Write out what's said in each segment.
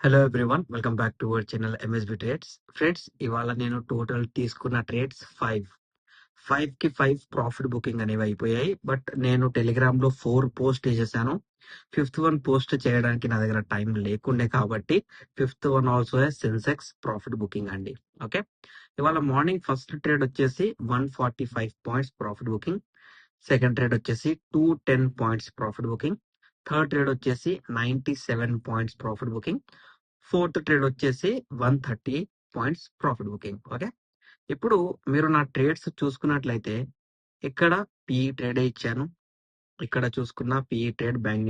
Hello everyone, welcome back to our channel MSB trades. Friends, ఇవాళ నేను total తీసుకున్న trades 5 కి 5 ప్రాఫిట్ బుకింగ్ అనేవి అయిపోయాయి. బట్ నేను టెలిగ్రామ్ లో 4 పోస్ట్ చేసేసాను. 5th వన్ పోస్ట్ చేయడానికి నా దగ్గర టైం లేకుండే కాబట్టి 5th one also Sensex profit booking అండి. ఓకే, ఇవాళ మార్నింగ్ ఫస్ట్ ట్రేడ్ వచ్చేసి 145 points profit booking. Second trade వచ్చేసి 210 points profit booking. Third trade వచ్చేసి 97 points profit booking. Fourth trade వచ్చేసి 130 పాయింట్స్ ప్రాఫిట్ బుకింగ్. ఓకే, ఇప్పుడు మీరు నా ట్రేడ్స్ చూసుకున్నట్లయితే ఇక్కడ పిఈ ట్రేడ్ ఇచ్చాను. ఇక్కడ చూసుకున్న పిఈ ట్రేడ్ బ్యాంక్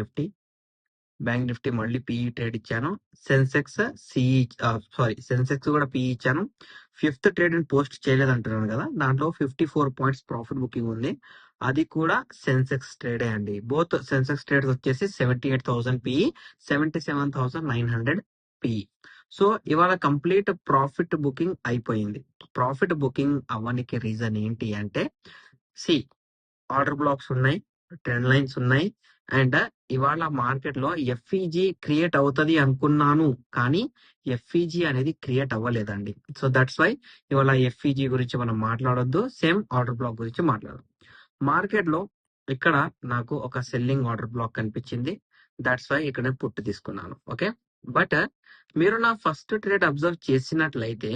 నిఫ్టీ మళ్ళీ పిఈ ట్రేడ్ ఇచ్చాను. సెన్సెక్స్ సెన్సెక్స్ కూడా పిఈ ఇచ్చాను. 5th ట్రేడ్ పోస్ట్ చేయలేదు అంటున్నాను కదా, దాంట్లో 54 పాయింట్స్ ప్రాఫిట్ బుకింగ్ ఉంది. అది కూడా సెన్సెక్స్ ట్రేడే అండి. బోత్ సెన్సెక్స్ ట్రేడ్స్ వచ్చేసి 78,000 పిఈ, 77,900 పిఈ. సో ఇవాళ కంప్లీట్ ప్రాఫిట్ బుకింగ్ అయిపోయింది. ప్రాఫిట్ బుకింగ్ అవ్వడానికి రీజన్ ఏంటి అంటే, ఆర్డర్ బ్లాక్స్ ఉన్నాయి, ట్రెండ్ లైన్స్ ఉన్నాయి, అండ్ ఇవాళ మార్కెట్ లో ఎఫ్ఈజీ క్రియేట్ అవుతుంది అనుకున్నాను, కానీ ఎఫ్ఈజీ అనేది క్రియేట్ అవ్వలేదండి. సో దట్స్ వై ఇవాళ ఎఫ్ఈజీ గురించి మనం మాట్లాడొద్దు, సేమ్ ఆర్డర్ బ్లాక్ గురించి మాట్లాడదు. మార్కెట్ లో ఇక్కడ నాకు ఒక సెల్లింగ్ ఆర్డర్ బ్లాక్ కనిపించింది. దట్స్ వై ఇక్కడ పుట్టు తీసుకున్నాను. ఓకే, బట్ మీరు నా ఫస్ట్ ట్రేడ్ అబ్జర్వ్ చేసినట్లయితే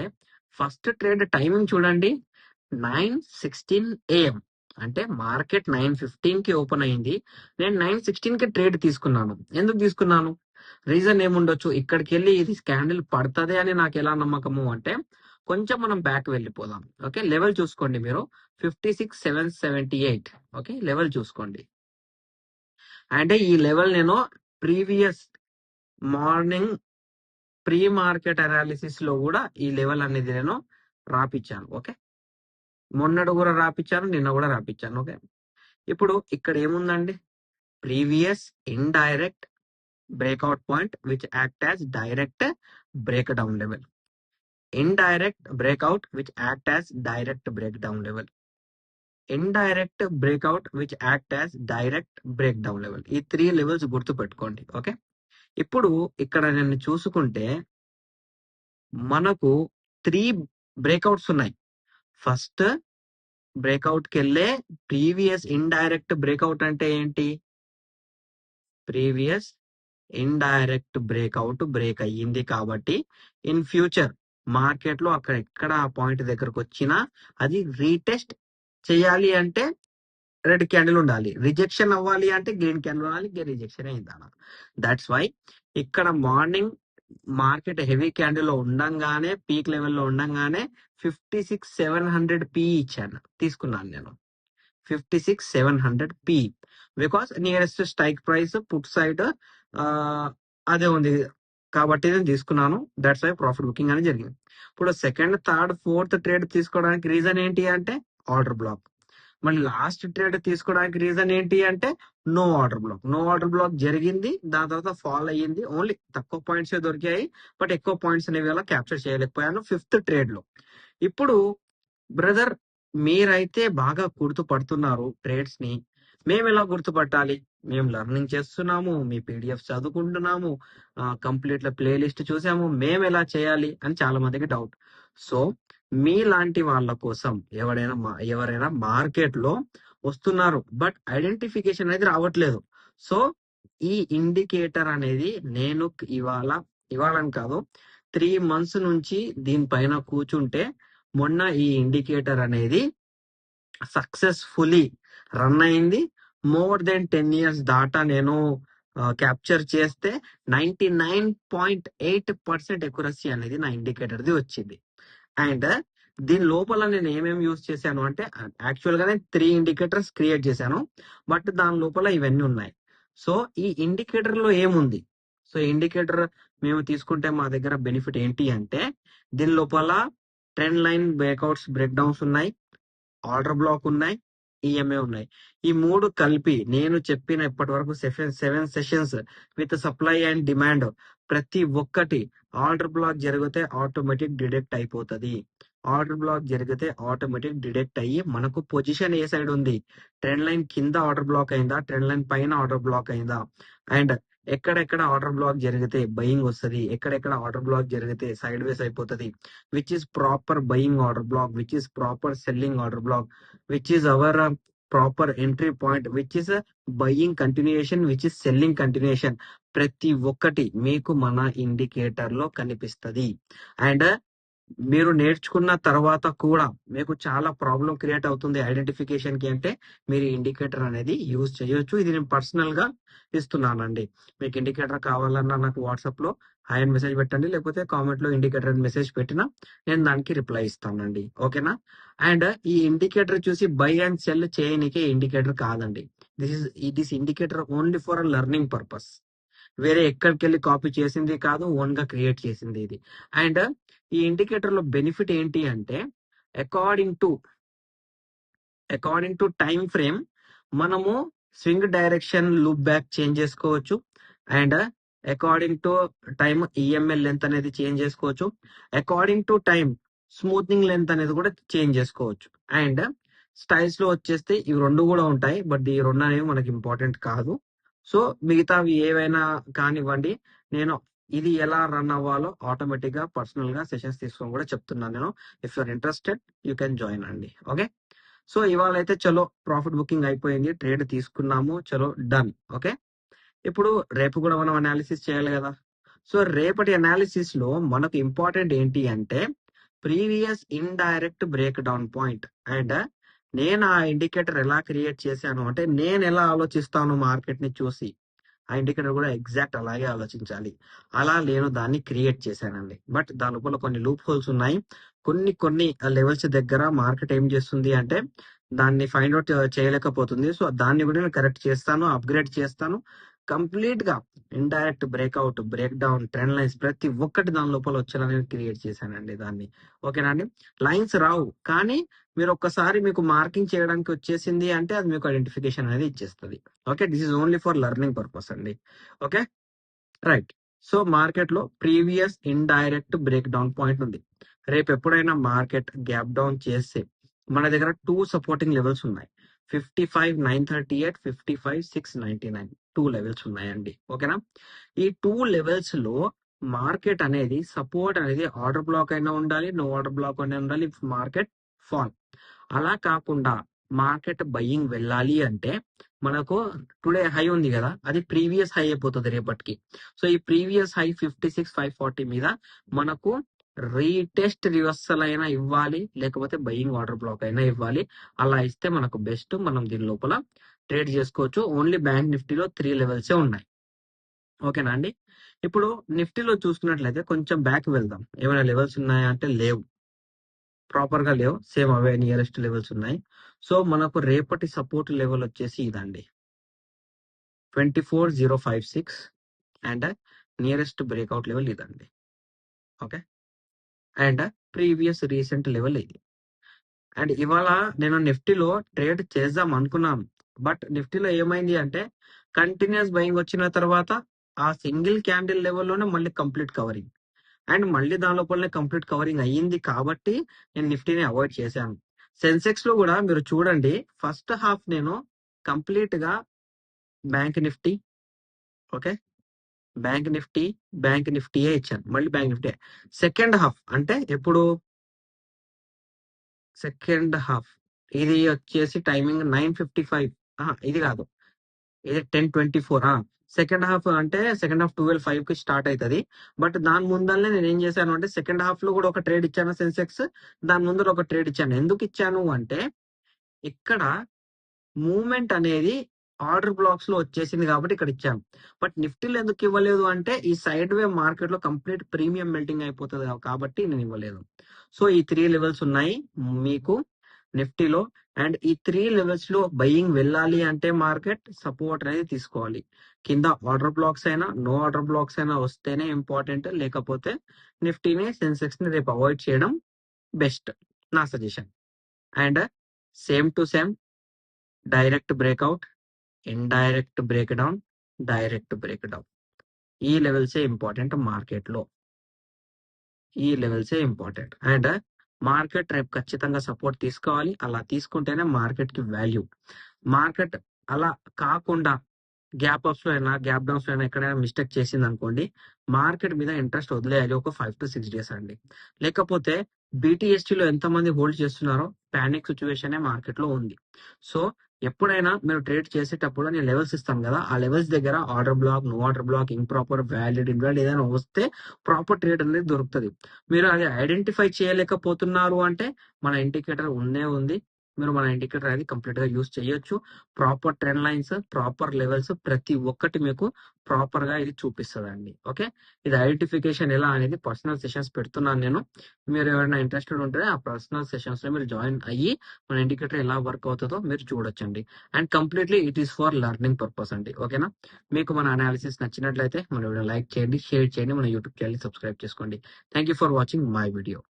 ఫస్ట్ ట్రేడ్ టైమింగ్ చూడండి, 9:16 AM. అంటే మార్కెట్ 9:15 కి ఓపెన్ అయింది. నేను 9:16 కి ట్రేడ్ తీసుకున్నాను. ఎందుకు తీసుకున్నాను? రీజన్ ఏముండొచ్చు? ఇక్కడికి వెళ్ళి ఇది క్యాండిల్ పడుతుంది అని నాకు ఎలా నమ్మకము అంటే, కొంచెం మనం బ్యాక్ వెళ్ళిపోదాం. ఓకే, లెవెల్ చూసుకోండి మీరు, 56,778. ఓకే, లెవెల్ చూసుకోండి. అంటే ఈ లెవెల్ నేను previous morning pre market analysis లో కూడా ఈ లెవెల్ అనేది నేను రాపిచ్చాను. ఓకే, మొన్నటి కూడా రాపిచ్చాను, నిన్న కూడా రాపిచ్చాను. ఓకే, ఇప్పుడు ఇక్కడ ఏముందండి, previous indirect breakout point which act as direct break down level, indirect breakout which act as direct break down level, indirect breakout which act as direct break down level. ఈ 3 levels గుర్తు పెట్టుకోండి. Okay, ఇప్పుడు ఇక్కడ నేను చూసుకుంటే మనకు 3 breakouts ఉన్నాయి. First breakout కి వెళ్ళే ప్రీవియస్ ఇండైరెక్ట్ బ్రేక్అవుట్ అంటే ఏంటి? ప్రీవియస్ ఇండైరెక్ట్ బ్రేక్అవుట్ బ్రేక్ అయ్యింది కాబట్టి ఇన్ ఫ్యూచర్ మార్కెట్ లో అక్కడ ఎక్కడ ఆ పాయింట్ దగ్గరకు వచ్చినా అది రీటెస్ట్ చేయాలి అంటే రెడ్ క్యాండిల్ ఉండాలి, రిజెక్షన్ అవ్వాలి అంటే గ్రీన్ క్యాండిల్ ఉండాలి, రిజెక్షన్ అయింది. దట్స్ వై ఇక్కడ మార్నింగ్ మార్కెట్ హెవీ క్యాండిల్ లో ఉండంగానే, పీక్ లెవెల్లో ఉండంగానే 56,700 పి ఇచ్చాను, తీసుకున్నాను నేను 56,700 P. Because nearest strike price put side అదే ఉంది కాబట్టి నేను తీసుకున్నాను. దట్స్ వై ప్రాఫిట్ బుకింగ్ అనేది జరిగింది. ఇప్పుడు సెకండ్, థర్డ్, ఫోర్త్ ట్రేడ్ తీసుకోవడానికి రీజన్ ఏంటి అంటే ఆర్డర్ బ్లాక్. మళ్ళీ లాస్ట్ ట్రేడ్ తీసుకోవడానికి రీజన్ ఏంటి అంటే నో ఆర్డర్ బ్లాక్ జరిగింది. దాని తర్వాత ఫాల్ అయ్యింది. ఓన్లీ తక్కువ పాయింట్స్ దొరికాయి, బట్ ఎక్కువ పాయింట్స్ అనేవి అలా క్యాప్చర్ చేయలేకపోయాను 5th ట్రేడ్ లో. ఇప్పుడు బ్రదర్, మీరైతే బాగా గుర్తుపడుతున్నారు ట్రేడ్స్ ని, మేము ఎలా గుర్తుపట్టాలి? మేము లెర్నింగ్ చేస్తున్నాము, మీ పీడిఎఫ్ చదువుకుంటున్నాము, కంప్లీట్ ప్లేలిస్ట్ చూసాము, మేము ఎలా చేయాలి అని చాలా మందికి డౌట్. సో మీలాంటి వాళ్ళ కోసం ఎవరైనా మార్కెట్ లో వస్తున్నారు బట్ ఐడెంటిఫికేషన్ అనేది రావట్లేదు. సో ఈ ఇండికేటర్ అనేది నేను ఇవాళని కాదు, 3 months నుంచి దీనిపైన కూర్చుంటే మొన్న ఈ ఇండికేటర్ అనేది సక్సెస్ఫుల్లీ రన్ అయింది. మోర్ దెన్ 10 years డాటా నేను క్యాప్చర్ చేస్తే 99.8% ఎక్యురసీ అనేది నా ఇండికేటర్ది వచ్చింది. అండ్ దీని లోపల నేను ఏమేమి యూజ్ చేశాను అంటే, యాక్చువల్ గానే 3 ఇండికేటర్స్ క్రియేట్ చేశాను, బట్ దాని లోపల ఇవన్నీ ఉన్నాయి. సో ఈ ఇండికేటర్ లో ఏముంది? సో ఇండికేటర్ మేము తీసుకుంటే మా దగ్గర బెనిఫిట్ ఏంటి అంటే, దీని లోపల trend line breakouts break downs ఉన్నాయి, ఆర్డర్ బ్లాక్ ఉన్నాయి, ఈఎంఏ ఉన్నాయి. ఈ 3 కలిపి నేను చెప్పిన ఇప్పటి వరకు 7 sessions with supply and demand, ప్రతి ఒక్కటి ఆర్డర్ బ్లాక్ జరిగితే ఆటోమేటిక్ డిడెక్ట్ అయిపోతుంది. ఆర్డర్ బ్లాక్ జరిగితే ఆటోమేటిక్ డిడెక్ట్ అయ్యి మనకు పొజిషన్ ఏ సైడ్ ఉంది, ట్రెండ్ లైన్ కింద ఆర్డర్ బ్లాక్ అయిందా, ట్రెండ్ లైన్ పైన ఆర్డర్ బ్లాక్ అయిందా, అండ్ ఎక్కడెక్కడ ఆర్డర్ బ్లాక్ జరిగితే బయింగ్ వస్తుంది, ఎక్కడెక్కడ ఆర్డర్ బ్లాక్ జరిగితే సైడ్ వేస్ అయిపోతుంది, which is proper buying order black, which is proper selling order black, which is our proper entry point, which is buying continuation, which is selling continuation. ప్రతి ఒక్కటి మీకు మన indicator లో కనిపిస్తుంది. అండ్ మీరు నేర్చుకున్న తర్వాత కూడా మీకు చాలా ప్రాబ్లం క్రియేట్ అవుతుంది ఐడెంటిఫికేషన్ కి అంటే మీరు ఇండికేటర్ అనేది యూజ్ చేయొచ్చు. ఇది నేను పర్సనల్ గా ఇస్తున్నానండి. మీకు ఇండికేటర్ కావాలన్నా నాకు వాట్సాప్ లో హాయ్ అని మెసేజ్ పెట్టండి, లేకపోతే కామెంట్ లో ఇండికేటర్ అని మెసేజ్ పెట్టినా నేను దానికి రిప్లై ఇస్తానండి. ఓకేనా? అండ్ ఈ ఇండికేటర్ చూసి బై అండ్ సెల్ చేయనికే ఇండికేటర్ కాదండి. This indicator only for learning purpose. వేరే ఎక్కడికి వెళ్ళి కాపీ చేసింది కాదు, ఓన్ గా క్రియేట్ చేసింది ఇది. అండ్ ఈ ఇండికేటర్ లో బెనిఫిట్ ఏంటి అంటే అకార్డింగ్ టు టైం ఫ్రేమ్ మనము swing direction loop back change చేసుకోవచ్చు. And according to time EML length అనేది చేంజ్ చేసుకోవచ్చు. According to time smoothing length అనేది కూడా చేంజ్ చేసుకోవచ్చు. అండ్ స్టైల్స్ లో వచ్చేస్తే ఇవి రెండు కూడా ఉంటాయి, బట్ ఈ రెండు అనేవి మనకి ఇంపార్టెంట్ కాదు. సో మిగతావి ఏవైనా కానివ్వండి, నేను ఇది ఎలా రన్ అవ్వాలో ఆటోమేటిక్ గా పర్సనల్ గా సెషన్స్ తీసుకొని కూడా చెప్తున్నాను నేను. If you're interested you can join అండి. ఓకే, సో ఇవాళ అయితే చలో ప్రాఫిట్ బుకింగ్ అయిపోయింది, ట్రేడ్ తీసుకున్నాము, చలో డన్. ఓకే, ఇప్పుడు రేపు కూడా మనం అనాలిసిస్ చేయాలి కదా. సో రేపటి అనాలిసిస్ లో మనకు ఇంపార్టెంట్ ఏంటి అంటే previous indirect break down point. And నేను ఆ ఇండికేటర్ ఎలా క్రియేట్ చేశాను అంటే నేను ఎలా ఆలోచిస్తాను మార్కెట్ ని చూసి, ఆ ఇండికేటర్ కూడా ఎగ్జాక్ట్ అలాగే ఆలోచించాలి. అలా నేను దాన్ని క్రియేట్ చేశానండి. బట్ దాని లోపల కొన్ని లూప్ హోల్స్ ఉన్నాయి. కొన్ని లెవెల్స్ దగ్గర మార్కెట్ ఏం చేస్తుంది అంటే దాన్ని ఫైండ్ అవుట్ చేయలేకపోతుంది. సో దాన్ని కూడా నేను కరెక్ట్ చేస్తాను, అప్గ్రేడ్ చేస్తాను. కంప్లీట్ గా indirect breakout, break down, trend lines ప్రతి ఒక్కటి దాని లోపల వచ్చేలా నేను క్రియేట్ చేశానండి దాన్ని. ఓకేనా అండి? లైన్స్ రావు, కానీ మీరు ఒక్కసారి మీకు మార్కింగ్ చేయడానికి వచ్చేసింది అంటే అది మీకు ఐడెంటిఫికేషన్ అనేది ఇచ్చేస్తుంది. Okay, this is only for learning purpose అండి. Okay, right. సో మార్కెట్ లో previous indirect break down point ఉంది. రేపు ఎప్పుడైనా మార్కెట్ గ్యాప్ డౌన్ చేస్తే మన దగ్గర 2 సపోర్టింగ్ లెవెల్స్ ఉన్నాయి. 55,938, 55,699 2 లెవెల్స్ ఉన్నాయండి. ఓకేనా? ఈ 2 లెవెల్స్ లో మార్కెట్ అనేది సపోర్ట్ అనేది ఆర్డర్ బ్లాక్ అయినా ఉండాలి, నో ఆర్డర్ బ్లాక్ అయినా ఉండాలి. మార్కెట్ ఫాల్ అలా కాకుండా మార్కెట్ బయ్యింగ్ వెళ్ళాలి అంటే మనకు టుడే హై ఉంది కదా, అది ప్రీవియస్ హై అయిపోతుంది రేపటికి. సో ఈ ప్రీవియస్ హై 56,540 మీద మనకు రీటెస్ట్ రివర్సల్ అయినా ఇవ్వాలి, లేకపోతే బయ్యింగ్ ఆర్డర్ బ్లాక్ అయినా ఇవ్వాలి. అలా ఇస్తే మనకు బెస్ట్, మనం దీని లోపల ట్రేడ్ చేసుకోవచ్చు. ఓన్లీ బ్యాంక్ నిఫ్టీలో 3 లెవెల్సే ఉన్నాయి. ఓకేనా అండి? ఇప్పుడు నిఫ్టీలో చూసుకున్నట్లయితే కొంచెం బ్యాక్ వెళ్దాం. ఏమైనా లెవెల్స్ ఉన్నాయా అంటే లేవు, ప్రాపర్ గా లేవు, సేమ్ అవే నియరెస్ట్ లెవెల్స్ ఉన్నాయి. సో మనకు రేపటి సపోర్ట్ లెవెల్ వచ్చేసి ఇదండి, 24,056. అండ్ నియరెస్ట్ బ్రేక్అవుట్ లెవెల్ ఇదండి. Okay, and previous recent level ఇది. అండ్ ఇవాళ నేను నిఫ్టీలో ట్రేడ్ చేద్దాం అనుకున్నాను, బట్ నిఫ్టీలో ఏమైంది అంటే కంటిన్యూస్ బయింగ్ వచ్చిన తర్వాత ఆ సింగిల్ క్యాండిల్ లెవెల్లోనే మళ్ళీ కంప్లీట్ కవరింగ్, అండ్ మళ్ళీ దాని లోపలనే కంప్లీట్ కవరింగ్ అయ్యింది కాబట్టి నేను నిఫ్టీని అవాయిడ్ చేశాను. సెన్సెక్స్ లో కూడా మీరు చూడండి, ఫస్ట్ హాఫ్ నేను కంప్లీట్ గా బ్యాంక్ నిఫ్టీ, ఓకే, బ్యాంక్ నిఫ్టీయే ఇచ్చాను, మళ్ళీ బ్యాంక్ నిఫ్టీ. సెకండ్ హాఫ్ అంటే ఎప్పుడు సెకండ్ హాఫ్ ఇది వచ్చేసి టైమింగ్ 9:55, ఇది కాదు, ఇది 10:24. సెకండ్ హాఫ్ అంటే సెకండ్ హాఫ్ 12:05 కి స్టార్ట్ అవుతుంది. బట్ దాని ముందరనే నేను ఏం చేశాను అంటే సెకండ్ హాఫ్ లో కూడా ఒక ట్రేడ్ ఇచ్చాను సెన్సెక్స్, దాని ముందర ఒక ట్రేడ్ ఇచ్చాను. ఎందుకు ఇచ్చాను అంటే ఇక్కడ మూవ్మెంట్ అనేది ఆర్డర్ బ్లాక్స్ లో వచ్చేసింది కాబట్టి ఇక్కడ ఇచ్చాను. బట్ నిఫ్టీలో ఎందుకు ఇవ్వలేదు అంటే ఈ సైడ్ వే మార్కెట్ లో కంప్లీట్ ప్రీమియం మెల్టింగ్ అయిపోతుంది కాబట్టి నేను ఇవ్వలేదు. సో ఈ 3 లెవెల్స్ ఉన్నాయి మీకు నిఫ్టీలో. అండ్ ఈ 3 లెవెల్స్ లో బయింగ్ వెళ్ళాలి అంటే మార్కెట్ సపోర్ట్ అనేది తీసుకోవాలి. కింద ఆర్డర్ బ్లాక్స్ అయినా నో ఆర్డర్ బ్లాక్స్ అయినా వస్తేనే ఇంపార్టెంట్, లేకపోతే నిఫ్టీని సెన్సెక్స్ ని రేపు అవాయిడ్ చేయడం బెస్ట్, నా suggestion. And same to same direct breakout, indirect break down, direct break down, ఈ లెవెల్సే ఇంపార్టెంట్ మార్కెట్ లో, ఈ లెవెల్సే ఇంపార్టెంట్. అండ్ మార్కెట్ రేపు ఖచ్చితంగా సపోర్ట్ తీసుకోవాలి, అలా తీసుకుంటేనే మార్కెట్ కి వాల్యూ. మార్కెట్ అలా కాకుండా గ్యాప్ అప్స్ లో అయినా గ్యాప్ డౌన్స్ లో అయినా ఎక్కడైనా మిస్టేక్ చేసింది అనుకోండి, మార్కెట్ మీద ఇంట్రెస్ట్ వదిలేయాలి ఒక 5 to 6 days అండి. లేకపోతే BTST లో ఎంతమంది హోల్డ్ చేస్తున్నారో పానిక్ సిచ్యువేషన్ మార్కెట్ లో ఉంది. సో ఎప్పుడైనా మీరు ట్రేడ్ చేసేటప్పుడు నేను లెవెల్స్ ఇస్తాను కదా, ఆ లెవెల్స్ దగ్గర order block, no order block, improper, valid, invalid ఏదైనా వస్తే ప్రాపర్ ట్రేడ్ అనేది దొరుకుతుంది. మీరు అది ఐడెంటిఫై చేయలేకపోతున్నారు అంటే మన ఇండికేటర్ ఉంది. మీరు మన ఇండికేటర్ అనేది కంప్లీట్ గా యూస్ చేయొచ్చు. Proper trend lines, proper levels ప్రతి ఒక్కటి మీకు ప్రాపర్ గా ఇది చూపిస్తుంది. ఓకే, ఇది ఐడెంటిఫికేషన్ ఎలా అనేది పర్సనల్ సెషన్స్ పెడుతున్నాను నేను. మీరు ఎవరైనా ఇంట్రెస్టెడ్ ఉంటే ఆ పర్సనల్ సెషన్స్ లో మీరు జాయిన్ అయ్యి మన ఇండికేటర్ ఎలా వర్క్ అవుతుందో మీరు చూడొచ్చండి. And completely it is for learning purpose అండి. ఓకేనా, మీకు మన అనాలిసిస్ నచ్చినట్లయితే మన వీడియో లైక్ చేయండి, షేర్ చేయండి, మన యూట్యూబ్ ఛానల్ సబ్స్క్రైబ్ చేసుకోండి. Thank you for watching my video.